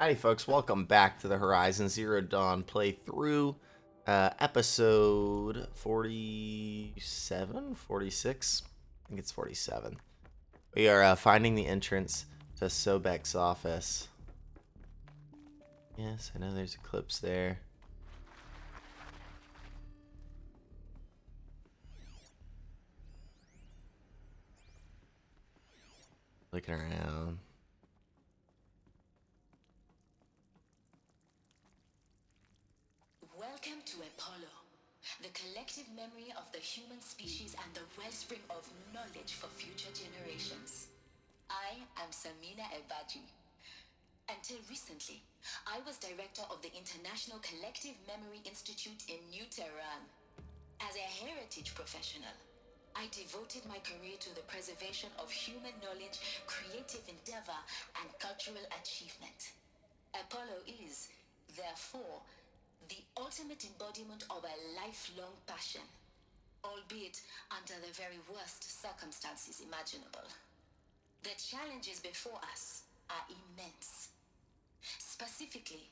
Howdy, folks. Welcome back to the Horizon Zero Dawn playthrough. Episode 47? 46? I think it's 47. We are finding the entrance to Sobek's office. Yes, I know there's a Eclipse there. Looking around. Welcome to Apollo, the collective memory of the human species and the wellspring of knowledge for future generations. I am Samina Ebaji. Until recently, I was director of the International Collective Memory Institute in New Tehran. As a heritage professional, I devoted my career to the preservation of human knowledge, creative endeavor, and cultural achievement. Apollo is, therefore, the ultimate embodiment of a lifelong passion, albeit under the very worst circumstances imaginable. The challenges before us are immense. Specifically,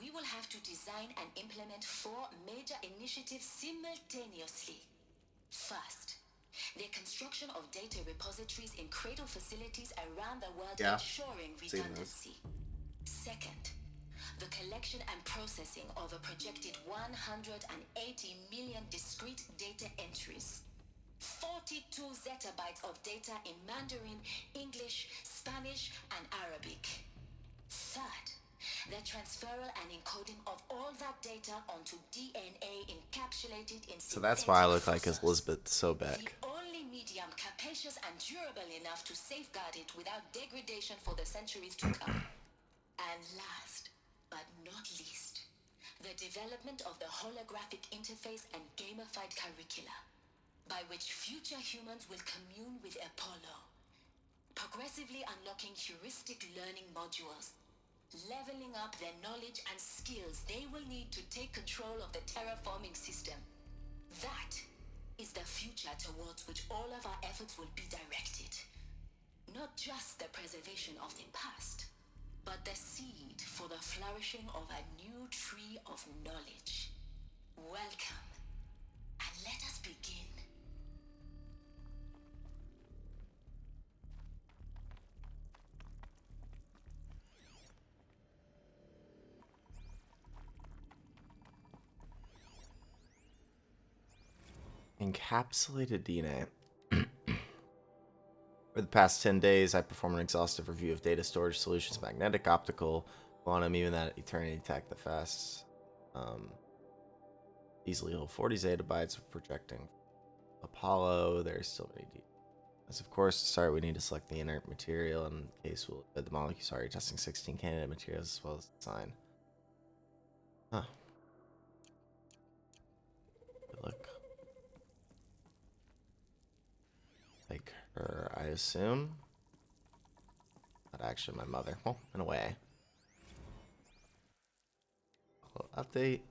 we will have to design and implement 4 major initiatives simultaneously. First, the construction of data repositories in cradle facilities around the world, ensuring redundancy. Second, the collection and processing of a projected 180 million discrete data entries. 42 zettabytes of data in Mandarin, English, Spanish, and Arabic. Third, the transferal and encoding of all that data onto DNA encapsulated in So that's why I look like fossils. Elizabeth Sobek. The only medium capacious and durable enough to safeguard it without degradation for the centuries to come. And last, but not least, the development of the holographic interface and gamified curricula, by which future humans will commune with Apollo, progressively unlocking heuristic learning modules, leveling up their knowledge and skills they will need to take control of the terraforming system. That is the future towards which all of our efforts will be directed. Not just the preservation of the past, but the seed for the flourishing of a new tree of knowledge. Welcome, and let us begin. Encapsulated DNA. For the past 10 days, I performed an exhaustive review of data storage solutions, magnetic, optical, quantum, even that eternity tech that fast. Easily hold 40 zettabytes of projecting. Apollo, there's still many details. As of course, to start, we need to select the inert material. In case we'll embed the molecule. Sorry, testing 16 candidate materials as well as design. Huh. Good look. Like her, I assume. Not actually my mother. Well, in a way. Update.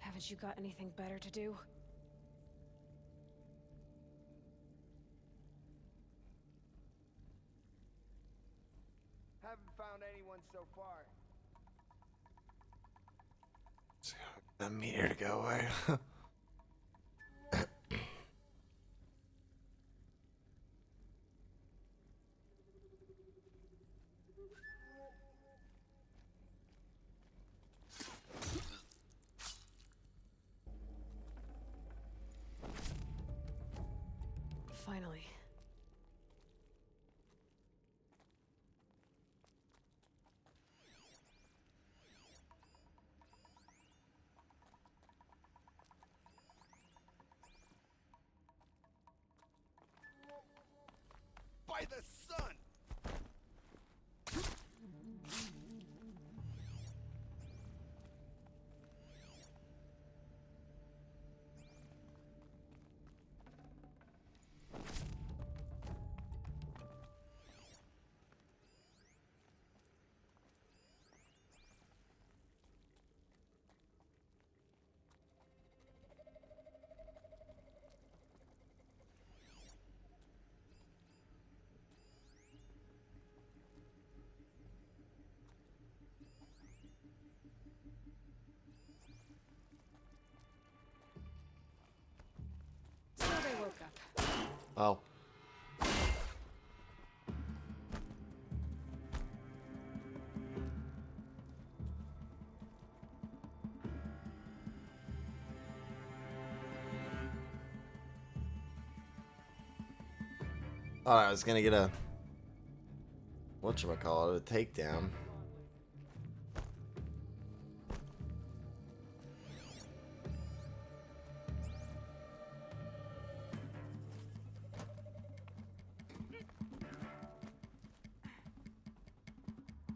Haven't you got anything better to do? Haven't found anyone so far. That meter to go away. Finally. By the sun! So they woke up. Oh. Thought I was gonna get a whatchamacallit, a takedown.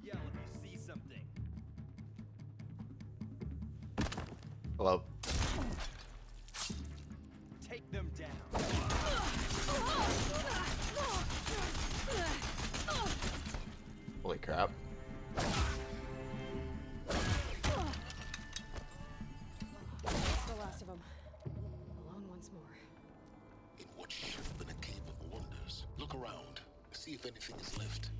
Yell if you see something. Hello. Take them down. Holy crap. That's the last of them. Alone once more. In what should have been a cave of wonders. Look around. See if anything is left.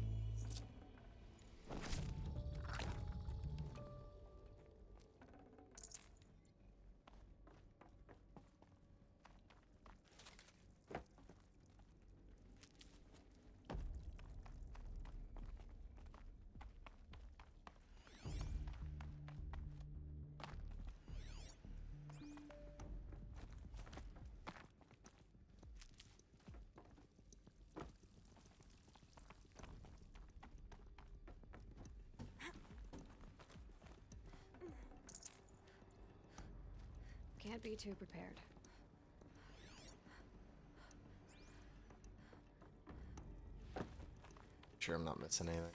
Can't be too prepared. Sure I'm not missing anything.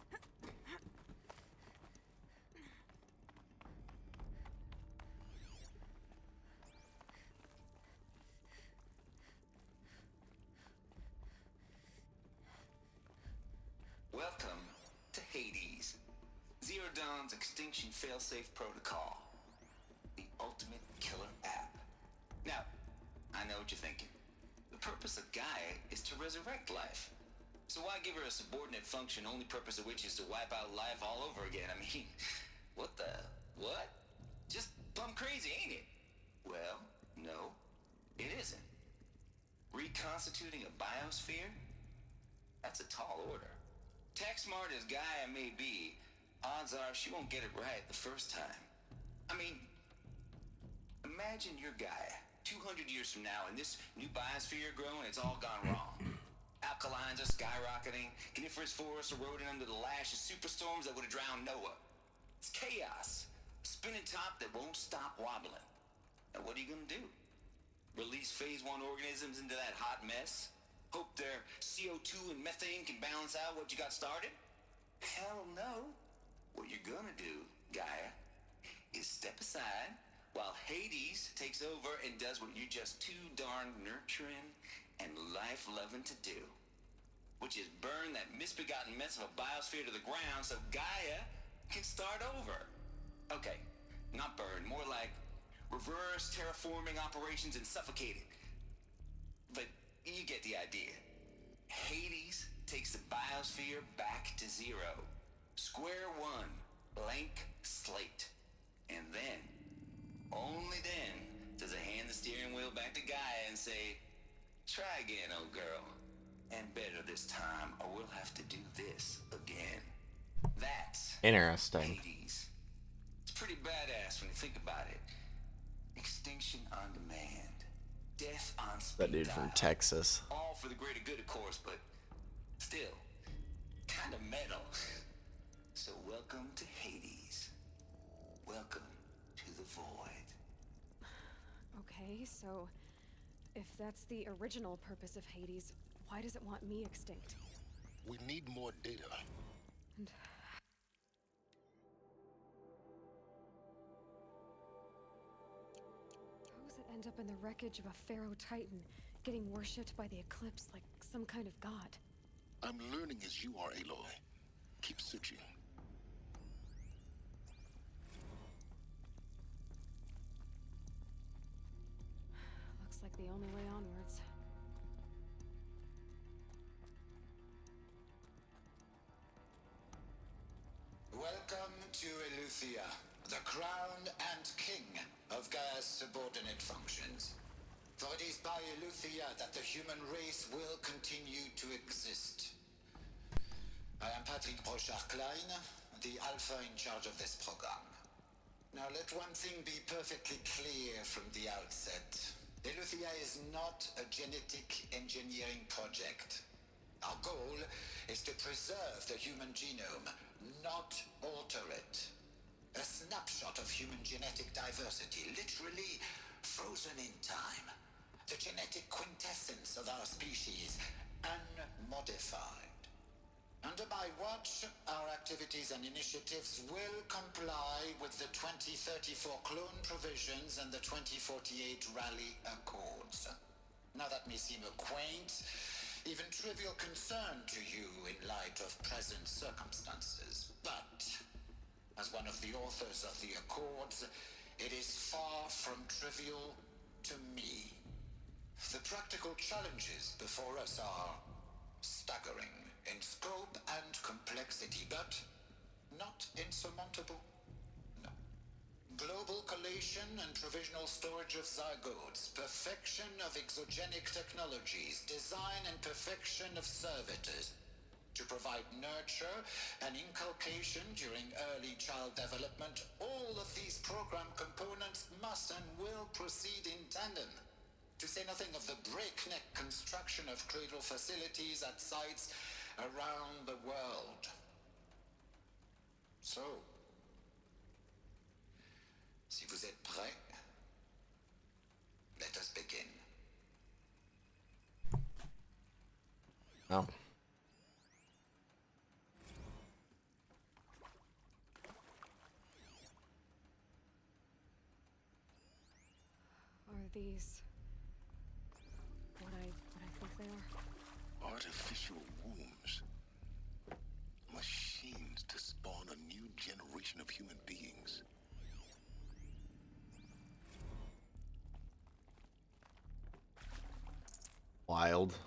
Welcome to Hades, Zero Dawn's Extinction Failsafe Protocol, the ultimate killer app. Now, I know what you're thinking. The purpose of Gaia is to resurrect life. So why give her a subordinate function, only purpose of which is to wipe out life all over again? I mean, what? Just plumb crazy, ain't it? Well, no, it isn't. Reconstituting a biosphere? That's a tall order. Tech smart as Gaia may be, odds are she won't get it right the first time. I mean, imagine you're Gaia, 200 years from now, and this new biosphere growing, it's all gone wrong. Alkalines are skyrocketing, coniferous forests eroding under the lash of superstorms that would have drowned Noah. It's chaos, a spinning top that won't stop wobbling. Now what are you gonna do? Release phase 1 organisms into that hot mess? Hope their CO2 and methane can balance out what you got started? Hell no. What you're gonna do, Gaia, is step aside while Hades takes over and does what you're just too darn nurturing and life-loving to do, which is burn that misbegotten mess of a biosphere to the ground so Gaia can start over. Okay, not burn, more like reverse terraforming operations and suffocate it. But you get the idea. Hades takes the biosphere back to zero. Square one, blank slate. And then, only then, does it hand the steering wheel back to Gaia and say, try again, old girl. And better this time, or we'll have to do this again. That's Interesting. Hades. It's pretty badass when you think about it. Extinction on demand. Death on speed That dude from dial. Texas. All for for the greater good, of course, but still, kind of metal. So welcome to Hades. Welcome to the void. Okay, so if that's the original purpose of Hades, why does it want me extinct? We need more data. And how does it end up in the wreckage of a Pharaoh Titan, getting worshipped by the Eclipse like some kind of god? I'm learning as you are, Aloy. Keep searching. Looks like the only way onwards. Welcome to Eleuthia, the crown and king of Gaia's subordinate functions. For it is by Eleuthia that the human race will continue to exist. I am Patrick Brochard-Klein, the Alpha in charge of this program. Now let one thing be perfectly clear from the outset. Eleuthia is not a genetic engineering project. Our goal is to preserve the human genome, not alter it. A snapshot of human genetic diversity, literally frozen in time. The genetic quintessence of our species, unmodified. Under my watch, our activities and initiatives will comply with the 2034 clone provisions and the 2048 Rally Accords. Now that may seem a quaint, even trivial concern to you in light of present circumstances, but as one of the authors of the Accords, it is far from trivial to me. The practical challenges before us are staggering in scope and complexity, but not insurmountable. No. Global collation and provisional storage of zygotes, perfection of exogenic technologies, design and perfection of servitors to provide nurture and inculcation during early child development. All of these program components must and will proceed in tandem. To say nothing of the breakneck construction of cradle facilities at sites around the world. So, si vous êtes prêts, let us begin. Oh. Are these what I think they are? Artificial wombs. Machines to spawn a new generation of human beings. Wild.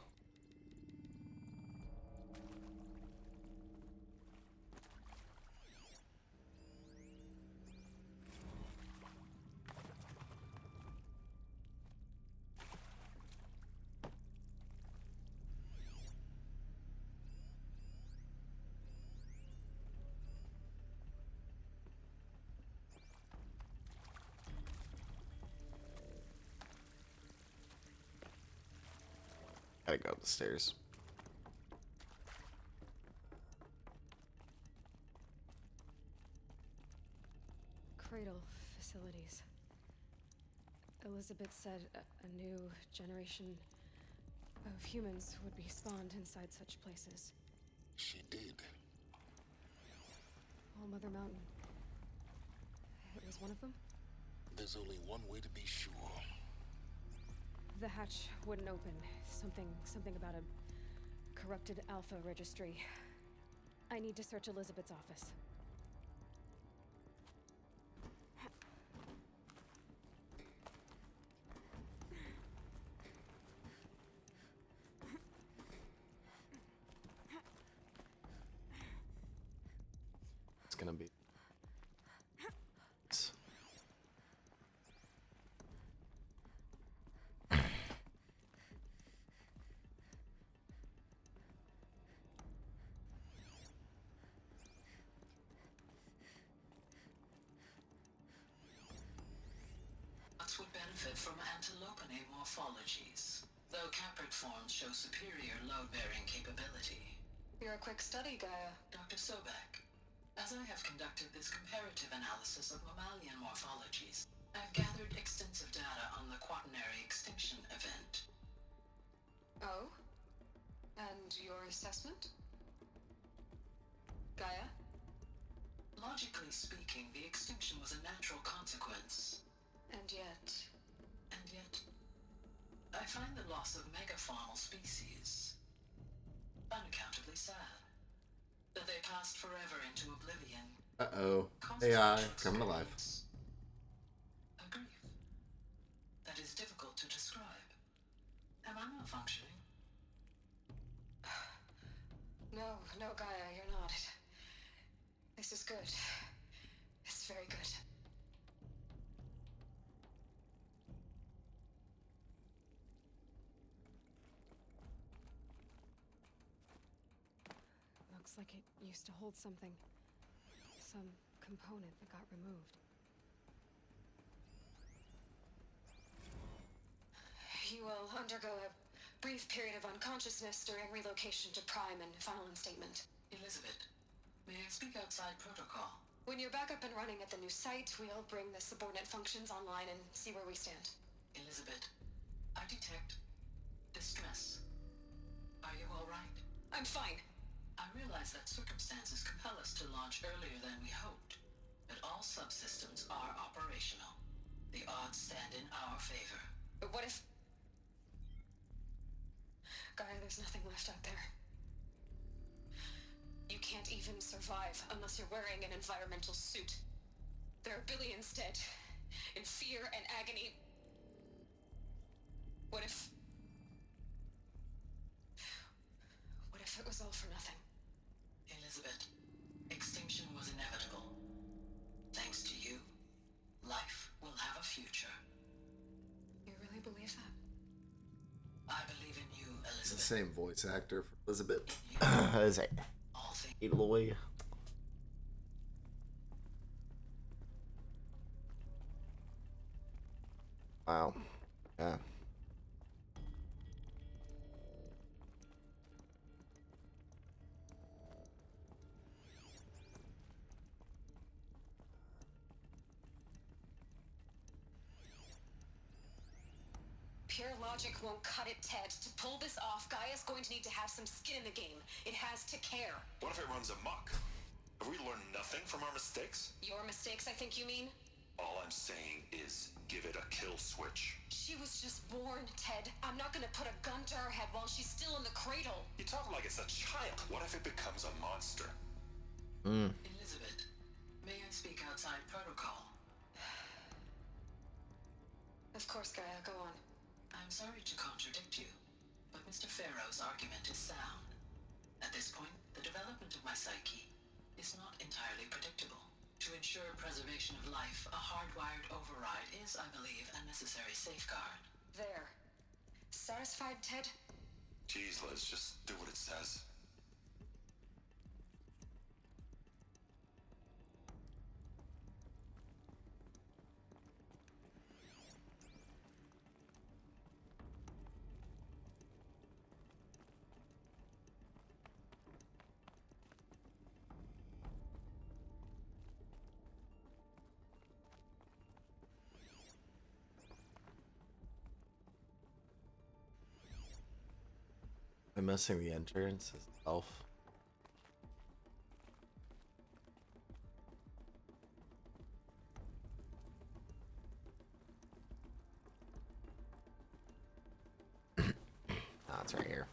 Gotta go up the stairs. Cradle facilities. Elizabeth said a new generation of humans would be spawned inside such places. She did. All Mother Mountain. It was one of them? There's only one way to be sure. The hatch wouldn't open. Something about a corrupted Alpha registry. I need to search Elizabeth's office. It's gonna be. Would benefit from antilope morphologies. though caprid forms show superior load-bearing capability. You're a quick study, Gaia. Dr. Sobek, as I have conducted this comparative analysis of mammalian morphologies, I've gathered extensive data on the quaternary extinction event. Oh? And your assessment? Gaia? Logically speaking, the extinction was a natural consequence. And yet... And yet, I find the loss of megafaunal species unaccountably sad. That they passed forever into oblivion. Uh-oh. AI coming to life. A grief that is difficult to describe. Am I malfunctioning? No, Gaia, you're not. This is good. It's very good. Looks like it used to hold something. Some component that got removed. You will undergo a brief period of unconsciousness during relocation to Prime and final instatement. Elizabeth, may I speak outside protocol? When you're back up and running at the new site, we'll bring the subordinate functions online and see where we stand. Elizabeth, I detect distress. Are you all right? I'm fine. I realize that circumstances compel us to launch earlier than we hoped, but all subsystems are operational. The odds stand in our favor. But what if... Gaia, there's nothing left out there. You can't even survive unless you're wearing an environmental suit. There are billions dead, in fear and agony. What if it was all for nothing? Elizabeth, extinction was inevitable. Thanks to you, life will have a future. You really believe that? I believe in you, It's the Elizabeth. same voice actor for Elizabeth. In you, Is it all things. Eloy? Wow. Yeah. Pure logic won't cut it, Ted. To pull this off, Gaia's going to need to have some skin in the game. It has to care. What if it runs amok? Have we learned nothing from our mistakes? Your mistakes, I think you mean? All I'm saying is give it a kill switch. She was just born, Ted. I'm not gonna put a gun to her head while she's still in the cradle. You talk like it's a child. What if it becomes a monster? Elizabeth, may I speak outside protocol? Of course, Gaia, go on. I'm sorry to contradict you, but Mr. Farrow's argument is sound. At this point, the development of my psyche is not entirely predictable. To ensure preservation of life, a hardwired override is, I believe, a necessary safeguard. There. Satisfied, Ted? Jeez, Liz, just do what it says. I'm missing the entrance itself. Ah, it's right here.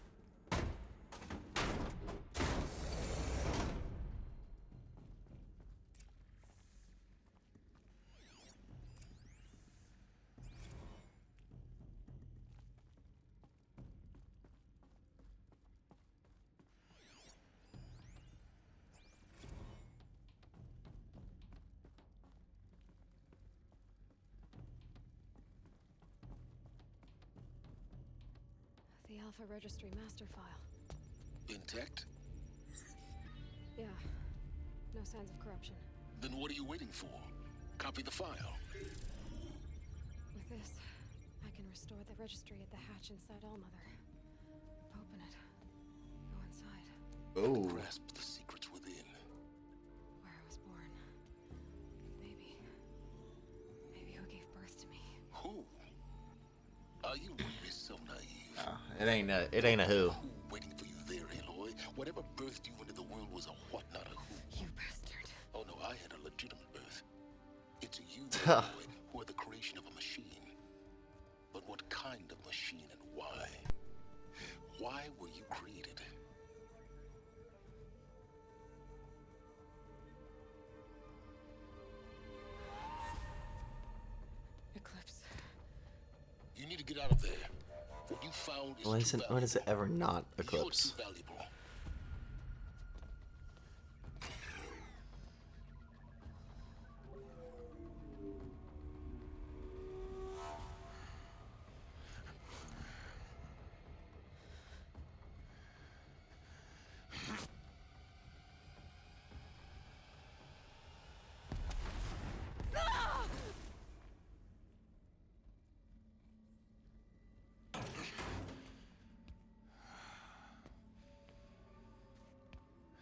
The Alpha Registry master file. Intact? Yeah. No signs of corruption. Then what are you waiting for? Copy the file. With this, I can restore the registry at the hatch inside Allmother. Open it. Go inside. Oh. Grasp the secrets within. Where I was born. Maybe who gave birth to me. Who? Are you really so naive? It ain't a who. Who waiting for you there, Aloy? Whatever birthed you into the world was a what, not a who. You bastard. Oh no, I had a legitimate birth. It's you, Aloy, who are the creation of a machine. But what kind of machine and why? Why were you created? Eclipse. You need to get out of there. What you found is When is it ever not Eclipse? You're too valuable.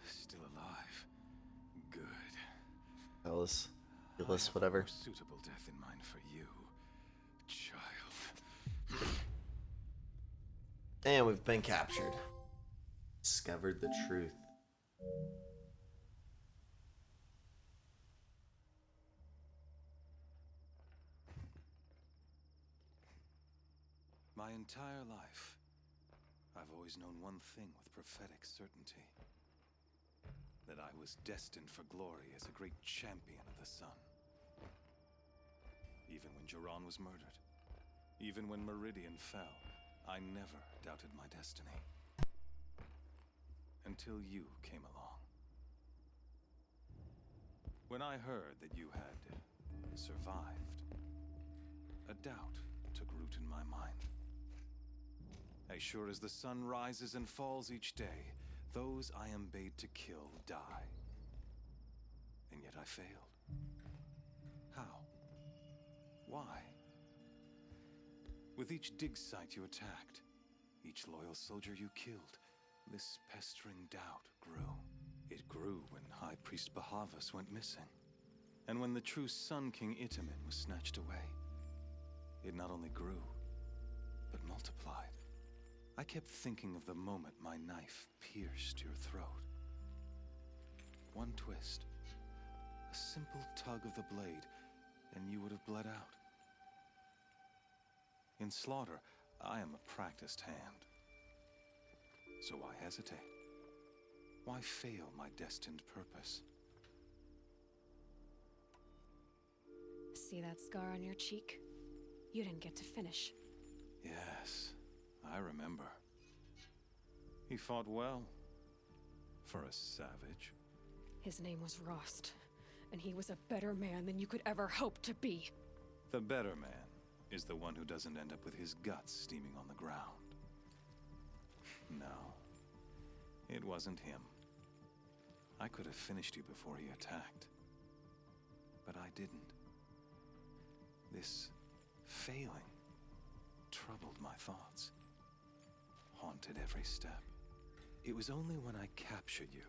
Still alive. Good. Ellis, I have whatever. a more suitable death in mind for you, child. And we've been captured. Discovered the truth. My entire life, I've always known one thing with prophetic certainty. That I was destined for glory as a great champion of the sun. Even when Jiran was murdered, even when Meridian fell, I never doubted my destiny. Until you came along. When I heard that you had survived, a doubt took root in my mind. As sure as the sun rises and falls each day, those I am bade to kill die. And yet I failed. How? Why? With each dig site you attacked, each loyal soldier you killed, this pestering doubt grew. It grew when High Priest Bahavas went missing, and when the true Sun King Itamen was snatched away. It not only grew, but multiplied. I kept thinking of the moment my knife pierced your throat. One twist, a simple tug of the blade, and you would have bled out. In slaughter, I am a practiced hand. So why hesitate? Why fail my destined purpose? See that scar on your cheek? You didn't get to finish. Yes, I remember. He fought well. For a savage. His name was Rost, and he was a better man than you could ever hope to be. The better man is the one who doesn't end up with his guts steaming on the ground. No, it wasn't him. I could have finished you before he attacked. But I didn't. This failing troubled my thoughts, haunted every step. It was only when I captured you,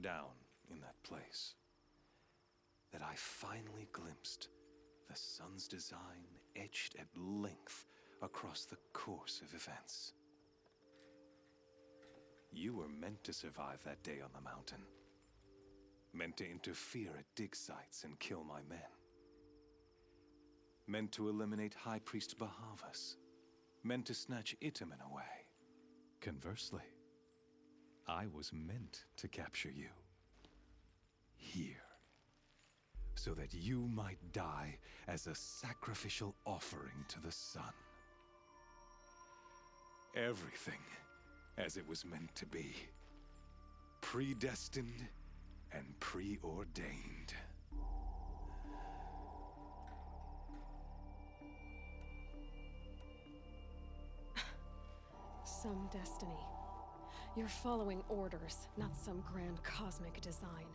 down in that place, that I finally glimpsed the sun's design etched at length across the course of events. You were meant to survive that day on the mountain. Meant to interfere at dig sites and kill my men. Meant to eliminate High Priest Bahavas. Meant to snatch Itamen away. Conversely, I was meant to capture you. Here. So that you might die as a sacrificial offering to the sun. Everything as it was meant to be. Predestined and preordained. Some destiny. You're following orders, not some grand cosmic design.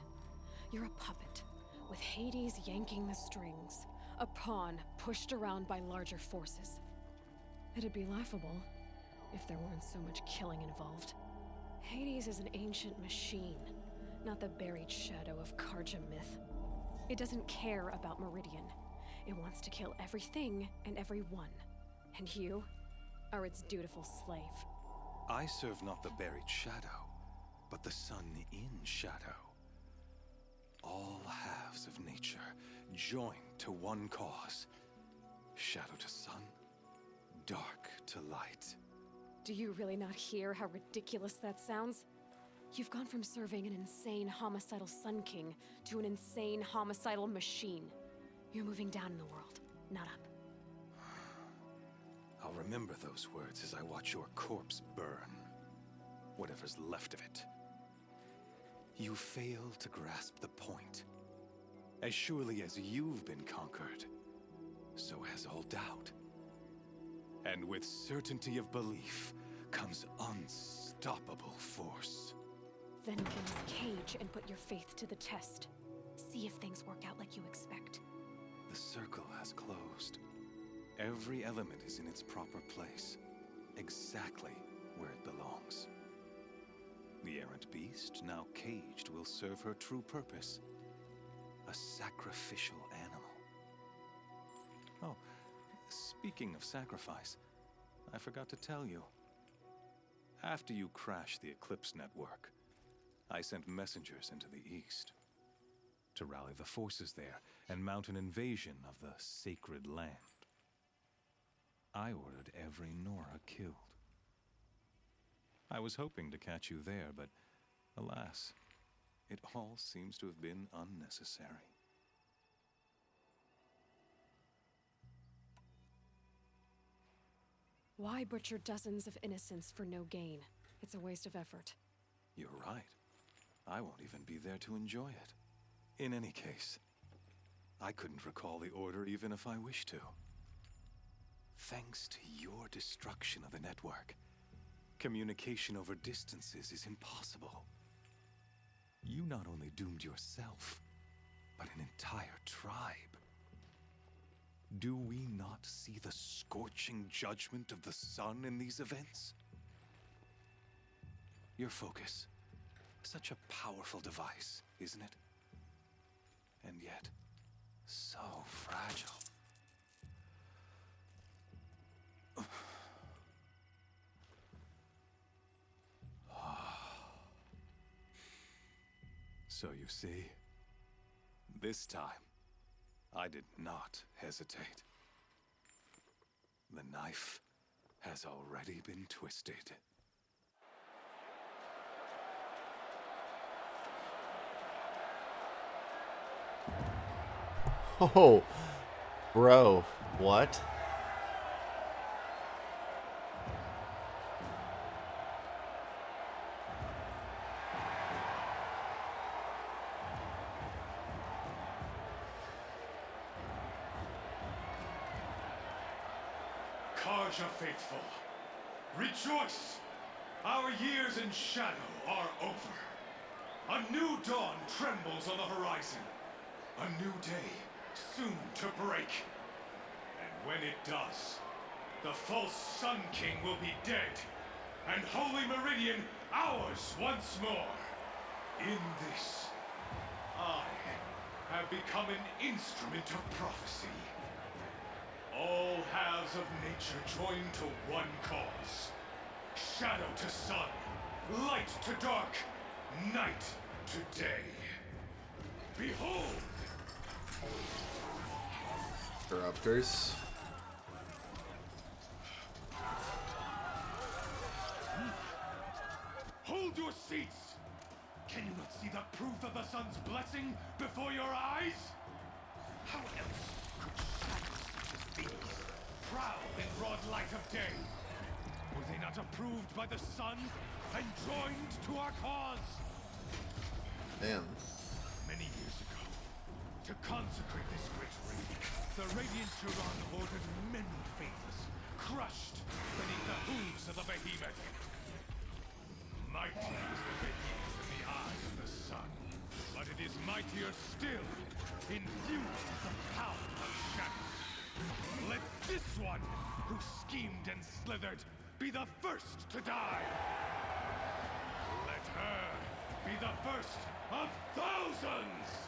You're a puppet, with Hades yanking the strings. A pawn pushed around by larger forces. It'd be laughable if there weren't so much killing involved. Hades is an ancient machine, not the buried shadow of Karja myth. It doesn't care about Meridian. It wants to kill everything and everyone. And you are its dutiful slave. I serve not the buried shadow, but the sun in shadow. All halves of nature joined to one cause. Shadow to sun, dark to light. Do you really not hear how ridiculous that sounds? You've gone from serving an insane homicidal Sun King to an insane homicidal machine. You're moving down in the world, not up. I'll remember those words as I watch your corpse burn. Whatever's left of it. You fail to grasp the point. As surely as you've been conquered, so has all doubt. And with certainty of belief comes unstoppable force. Then cleanse Cage and put your faith to the test. See if things work out like you expect. The circle has closed. Every element is in its proper place, exactly where it belongs. The errant beast, now caged, will serve her true purpose. A sacrificial animal. Oh, speaking of sacrifice, I forgot to tell you. After you crashed the Eclipse network, I sent messengers into the east to rally the forces there and mount an invasion of the sacred land. I ordered every Nora killed. I was hoping to catch you there, but alas, it all seems to have been unnecessary. Why butcher dozens of innocents for no gain? It's a waste of effort. You're right. I won't even be there to enjoy it. In any case, I couldn't recall the order even if I wished to. Thanks to your destruction of the network, communication over distances is impossible. You not only doomed yourself, but an entire tribe. Do we not see the scorching judgment of the sun in these events? Your focus, such a powerful device, isn't it? And yet, so fragile. So you see, this time, I did not hesitate. The knife has already been twisted. Oh, bro, what? Karja faithful, rejoice! Our years in shadow are over. A new dawn trembles on the horizon. A new day soon to break. And when it does, the false Sun King will be dead, and Holy Meridian ours once more. In this, I have become an instrument of prophecy. All halves of nature joined to one cause. Shadow to sun, light to dark, night to day. Behold! Corruptors. Hold your seats! Can you not see the proof of the sun's blessing before your eyes? How else could shadows such as these prowl in broad light of day? Were they not approved by the sun and joined to our cause? Damn. Many years ago, to consecrate this great ring, the Radiant Turan ordered many faithless, crushed beneath the hooves of the behemoth. Mighty is the behemoth in the eyes of the sun, but it is mightier still, infused with the power of shadow. Let this one who schemed and slithered be the first to die. Let her be the first of thousands!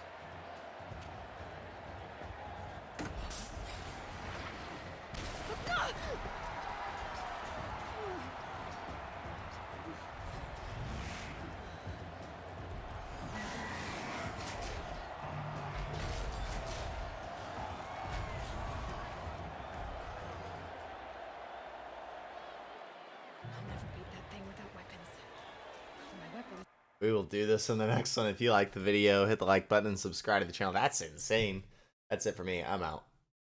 I'll never beat that thing without weapons. My weapons. We will do this in the next one. If you like the video, hit the like button and subscribe to the channel. That's insane. That's it for me. I'm out.